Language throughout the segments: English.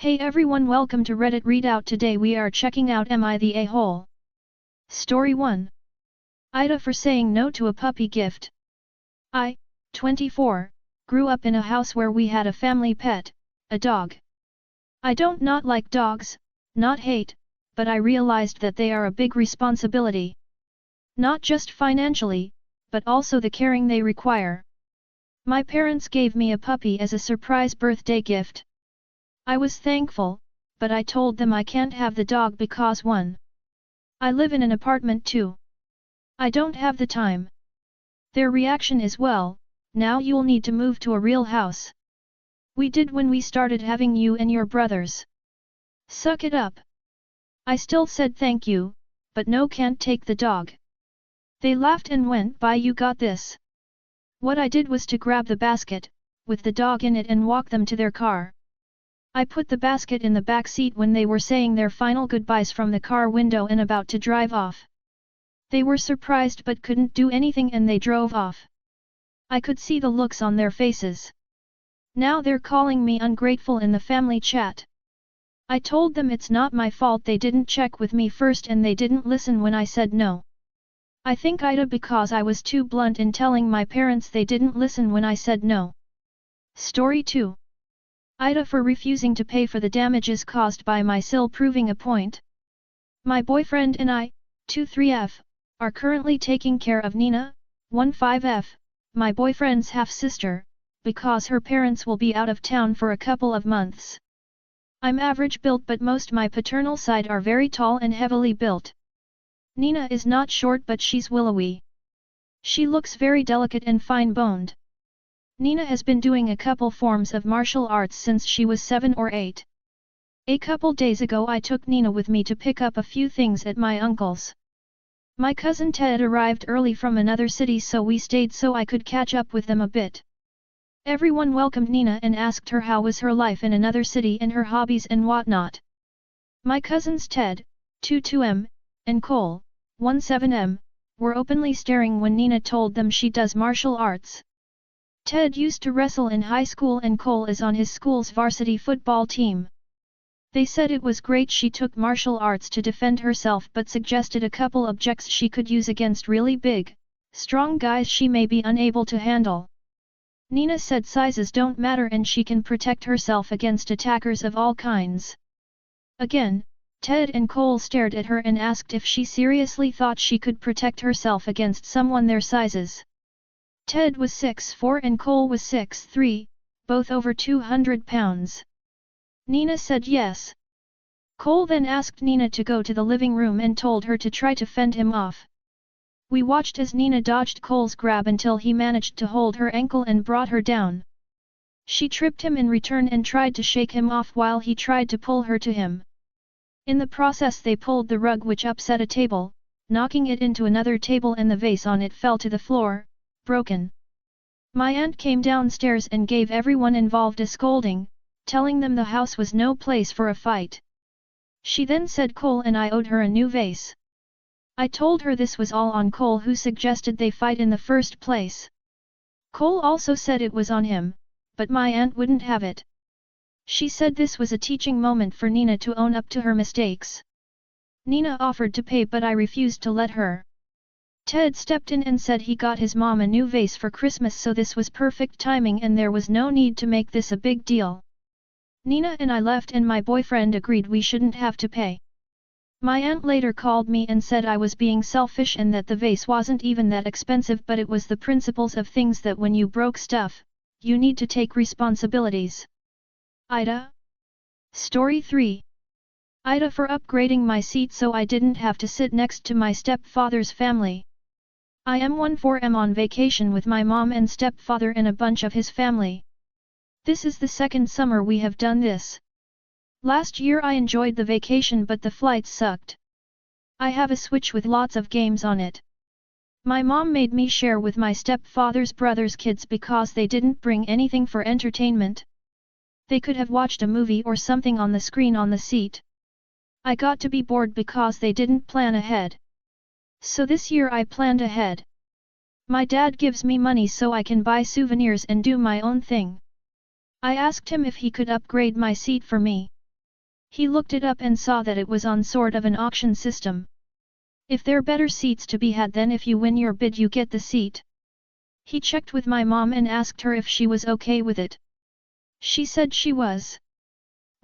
Hey everyone, welcome to Reddit Readout. Today we are checking out Am I the A-hole? Story 1. AITA for saying no to a puppy gift. I, 24, grew up in a house where we had a family pet, a dog. I don't not like dogs, not hate, but I realized that they are a big responsibility. Not just financially, but also the caring they require. My parents gave me a puppy as a surprise birthday gift. I was thankful, but I told them I can't have the dog because 1. I live in an apartment 2. I don't have the time. Their reaction is, well, now you'll need to move to a real house. We did when we started having you and your brothers. Suck it up. I still said thank you, but no, can't take the dog. They laughed and went by. You got this. What I did was to grab the basket, with the dog in it, and walk them to their car. I put the basket in the back seat when they were saying their final goodbyes from the car window and about to drive off. They were surprised but couldn't do anything and they drove off. I could see the looks on their faces. Now they're calling me ungrateful in the family chat. I told them it's not my fault they didn't check with me first and they didn't listen when I said no. I think AITA because I was too blunt in telling my parents they didn't listen when I said no. Story 2. AITA for refusing to pay for the damages caused by my SIL proving a point. My boyfriend and I, 23F, are currently taking care of Nina, 15F, my boyfriend's half-sister, because her parents will be out of town for a couple of months. I'm average built but most my paternal side are very tall and heavily built. Nina is not short but she's willowy. She looks very delicate and fine-boned. Nina has been doing a couple forms of martial arts since she was 7 or 8. A couple days ago I took Nina with me to pick up a few things at my uncle's. My cousin Ted arrived early from another city so we stayed so I could catch up with them a bit. Everyone welcomed Nina and asked her how was her life in another city and her hobbies and whatnot. My cousins Ted, 22M, and Cole, 17M, were openly staring when Nina told them she does martial arts. Ted used to wrestle in high school and Cole is on his school's varsity football team. They said it was great she took martial arts to defend herself but suggested a couple objects she could use against really big, strong guys she may be unable to handle. Nina said sizes don't matter and she can protect herself against attackers of all kinds. Again, Ted and Cole stared at her and asked if she seriously thought she could protect herself against someone their sizes. Ted was 6'4" and Cole was 6'3", both over 200 pounds. Nina said yes. Cole then asked Nina to go to the living room and told her to try to fend him off. We watched as Nina dodged Cole's grab until he managed to hold her ankle and brought her down. She tripped him in return and tried to shake him off while he tried to pull her to him. In the process they pulled the rug which upset a table, knocking it into another table and the vase on it fell to the floor, broken. My aunt came downstairs and gave everyone involved a scolding, telling them the house was no place for a fight. She then said Cole and I owed her a new vase. I told her this was all on Cole who suggested they fight in the first place. Cole also said it was on him, but my aunt wouldn't have it. She said this was a teaching moment for Nina to own up to her mistakes. Nina offered to pay but I refused to let her. Ted stepped in and said he got his mom a new vase for Christmas so this was perfect timing and there was no need to make this a big deal. Nina and I left and my boyfriend agreed we shouldn't have to pay. My aunt later called me and said I was being selfish and that the vase wasn't even that expensive but it was the principles of things that when you broke stuff, you need to take responsibilities. AITA. Story 3. AITA for upgrading my seat so I didn't have to sit next to my stepfather's family. I am 14M on vacation with my mom and stepfather and a bunch of his family. This is the second summer we have done this. Last year I enjoyed the vacation but the flights sucked. I have a Switch with lots of games on it. My mom made me share with my stepfather's brother's kids because they didn't bring anything for entertainment. They could have watched a movie or something on the screen on the seat. I got to be bored because they didn't plan ahead. So this year I planned ahead. My dad gives me money so I can buy souvenirs and do my own thing. I asked him if he could upgrade my seat for me. He looked it up and saw that it was on sort of an auction system. If there better seats to be had, then if you win your bid you get the seat. He checked with my mom and asked her if she was okay with it. She said she was.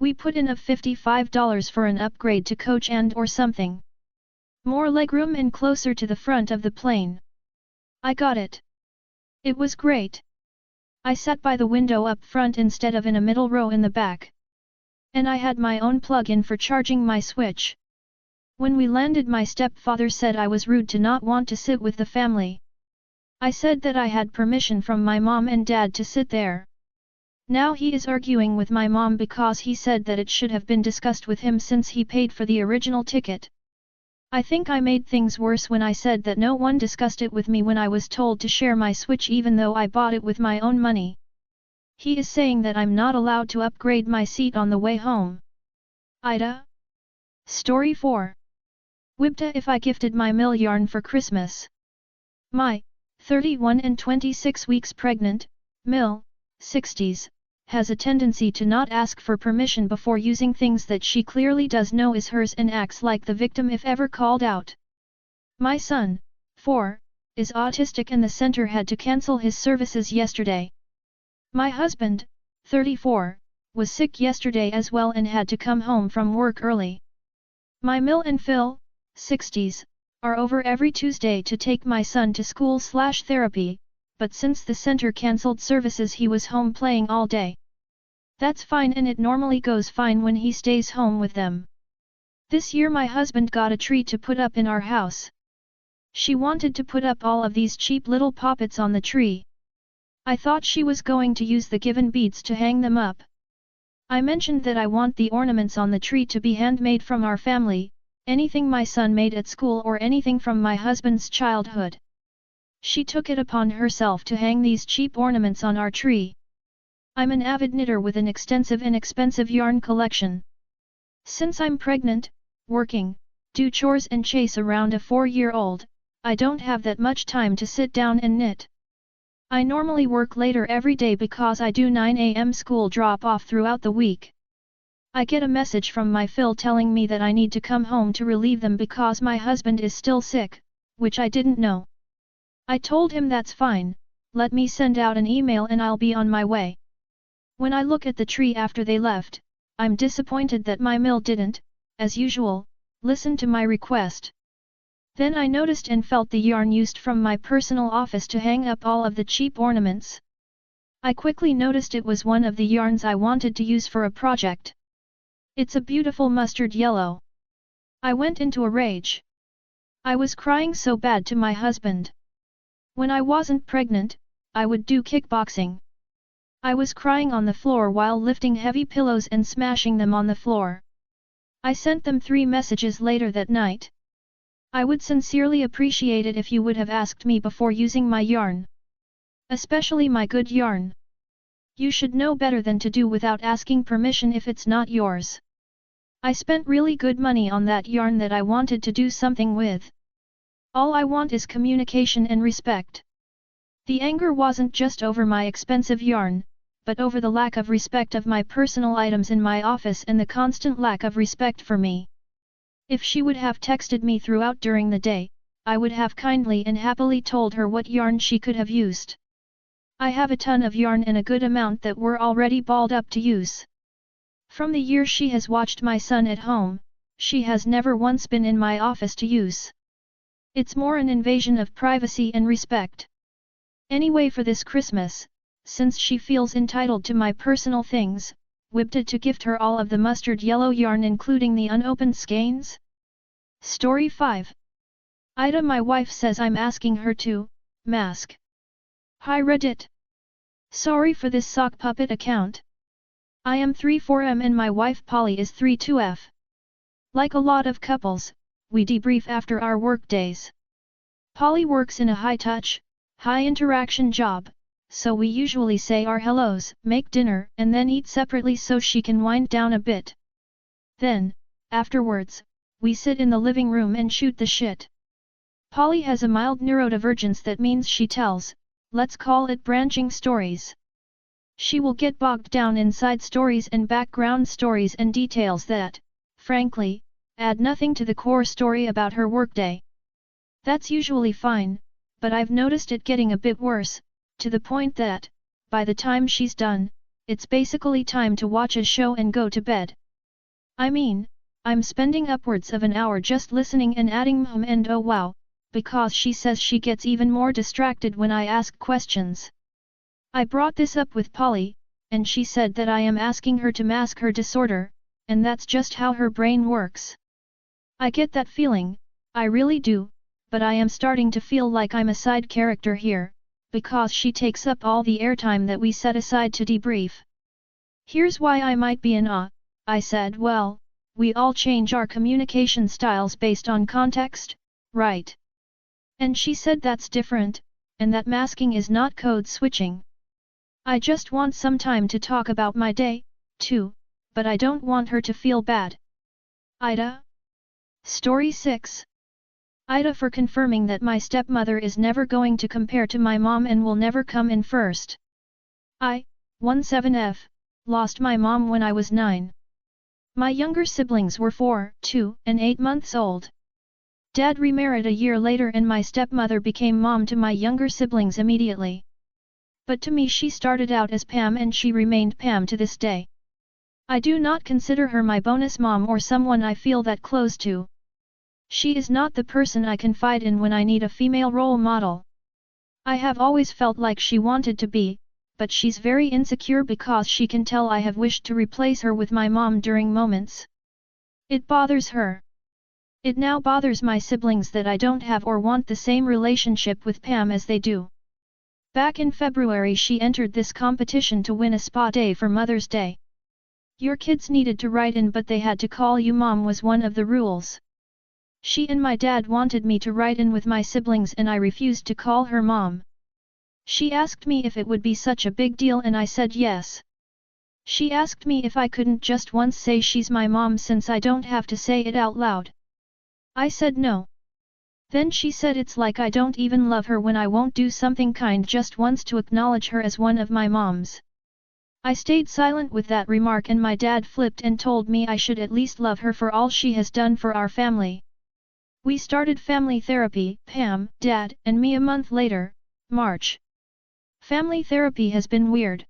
We put in of $55 for an upgrade to coach and or something. More legroom and closer to the front of the plane. I got it. It was great. I sat by the window up front instead of in a middle row in the back. And I had my own plug-in for charging my Switch. When we landed, my stepfather said I was rude to not want to sit with the family. I said that I had permission from my mom and dad to sit there. Now he is arguing with my mom because he said that it should have been discussed with him since he paid for the original ticket. I think I made things worse when I said that no one discussed it with me when I was told to share my Switch even though I bought it with my own money. He is saying that I'm not allowed to upgrade my seat on the way home. AITA? Story 4. Wibta if I gifted my mill yarn for Christmas. My 31 and 26 weeks pregnant, mill, 60s, has a tendency to not ask for permission before using things that she clearly does know is hers and acts like the victim if ever called out. My son, 4, is autistic and the center had to cancel his services yesterday. My husband, 34, was sick yesterday as well and had to come home from work early. My Mill and Phil, 60s, are over every Tuesday to take my son to school/therapy, but since the center cancelled services he was home playing all day. That's fine and it normally goes fine when he stays home with them. This year my husband got a tree to put up in our house. She wanted to put up all of these cheap little poppets on the tree. I thought she was going to use the given beads to hang them up. I mentioned that I want the ornaments on the tree to be handmade from our family, anything my son made at school or anything from my husband's childhood. She took it upon herself to hang these cheap ornaments on our tree. I'm an avid knitter with an extensive and expensive yarn collection. Since I'm pregnant, working, do chores and chase around a 4-year-old, I don't have that much time to sit down and knit. I normally work later every day because I do 9 a.m. school drop-off throughout the week. I get a message from my Phil telling me that I need to come home to relieve them because my husband is still sick, which I didn't know. I told him that's fine, let me send out an email and I'll be on my way. When I look at the tree after they left, I'm disappointed that my mill didn't, as usual, listen to my request. Then I noticed and felt the yarn used from my personal office to hang up all of the cheap ornaments. I quickly noticed it was one of the yarns I wanted to use for a project. It's a beautiful mustard yellow. I went into a rage. I was crying so bad to my husband. When I wasn't pregnant, I would do kickboxing. I was crying on the floor while lifting heavy pillows and smashing them on the floor. I sent them 3 messages later that night. I would sincerely appreciate it if you would have asked me before using my yarn. Especially my good yarn. You should know better than to do without asking permission if it's not yours. I spent really good money on that yarn that I wanted to do something with. All I want is communication and respect. The anger wasn't just over my expensive yarn, but over the lack of respect of my personal items in my office and the constant lack of respect for me. If she would have texted me throughout during the day, I would have kindly and happily told her what yarn she could have used. I have a ton of yarn and a good amount that were already balled up to use. From the years she has watched my son at home, she has never once been in my office to use. It's more an invasion of privacy and respect. Anyway, for this Christmas, since she feels entitled to my personal things, Wibta to gift her all of the mustard yellow yarn including the unopened skeins. Story 5. AITA my wife says I'm asking her to mask. Hi Reddit. Sorry for this sock puppet account. I am 34M and my wife Polly is 32F. Like a lot of couples, we debrief after our work days. Polly works in a high-touch, high-interaction job, so we usually say our hellos, make dinner, and then eat separately so she can wind down a bit. Then, afterwards, we sit in the living room and shoot the shit. Polly has a mild neurodivergence that means she tells, let's call it branching stories. She will get bogged down in side stories and background stories and details that, frankly, add nothing to the core story about her workday. That's usually fine, but I've noticed it getting a bit worse, to the point that, by the time she's done, it's basically time to watch a show and go to bed. I mean, I'm spending upwards of an hour just listening and adding and oh wow, because she says she gets even more distracted when I ask questions. I brought this up with Polly, and she said that I am asking her to mask her disorder, and that's just how her brain works. I get that feeling, I really do, but I am starting to feel like I'm a side character here, because she takes up all the airtime that we set aside to debrief. Here's why I might be in awe, I said. Well, we all change our communication styles based on context, right? And she said that's different, and that masking is not code switching. I just want some time to talk about my day, too, but I don't want her to feel bad. AITA? Story 6. AITA for confirming that my stepmother is never going to compare to my mom and will never come in first. I, 17F, lost my mom when I was 9. My younger siblings were 4, 2, and 8 months old. Dad remarried a year later and my stepmother became mom to my younger siblings immediately. But to me she started out as Pam and she remained Pam to this day. I do not consider her my bonus mom or someone I feel that close to. She is not the person I confide in when I need a female role model. I have always felt like she wanted to be, but she's very insecure because she can tell I have wished to replace her with my mom during moments. It bothers her. It now bothers my siblings that I don't have or want the same relationship with Pam as they do. Back in February she entered this competition to win a spa day for Mother's Day. Your kids needed to write in but they had to call you mom was one of the rules. She and my dad wanted me to write in with my siblings and I refused to call her mom. She asked me if it would be such a big deal and I said yes. She asked me if I couldn't just once say she's my mom since I don't have to say it out loud. I said no. Then she said it's like I don't even love her when I won't do something kind just once to acknowledge her as one of my moms. I stayed silent with that remark and my dad flipped and told me I should at least love her for all she has done for our family. We started family therapy, Pam, Dad, and me a month later, March. Family therapy has been weird.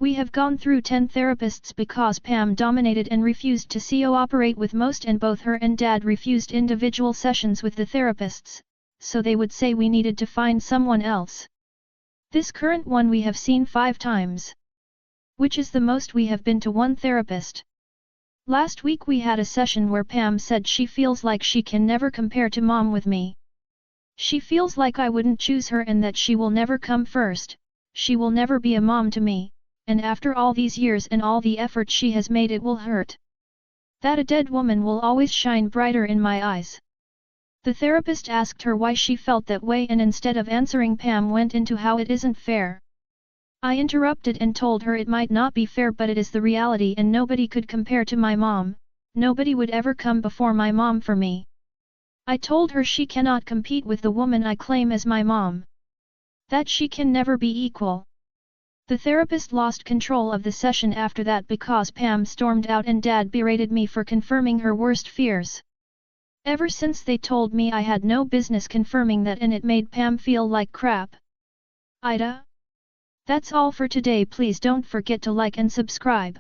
We have gone through 10 therapists because Pam dominated and refused to cooperate with most and both her and Dad refused individual sessions with the therapists, so they would say we needed to find someone else. This current one we have seen 5 times. Which is the most we have been to one therapist. Last week we had a session where Pam said she feels like she can never compare to mom with me. She feels like I wouldn't choose her and that she will never come first, she will never be a mom to me, and after all these years and all the effort she has made it will hurt. That a dead woman will always shine brighter in my eyes. The therapist asked her why she felt that way and instead of answering Pam went into how it isn't fair. I interrupted and told her it might not be fair but it is the reality and nobody could compare to my mom, nobody would ever come before my mom for me. I told her she cannot compete with the woman I claim as my mom. That she can never be equal. The therapist lost control of the session after that because Pam stormed out and Dad berated me for confirming her worst fears. Ever since they told me I had no business confirming that and it made Pam feel like crap. AITA? That's all for today. Please don't forget to like and subscribe.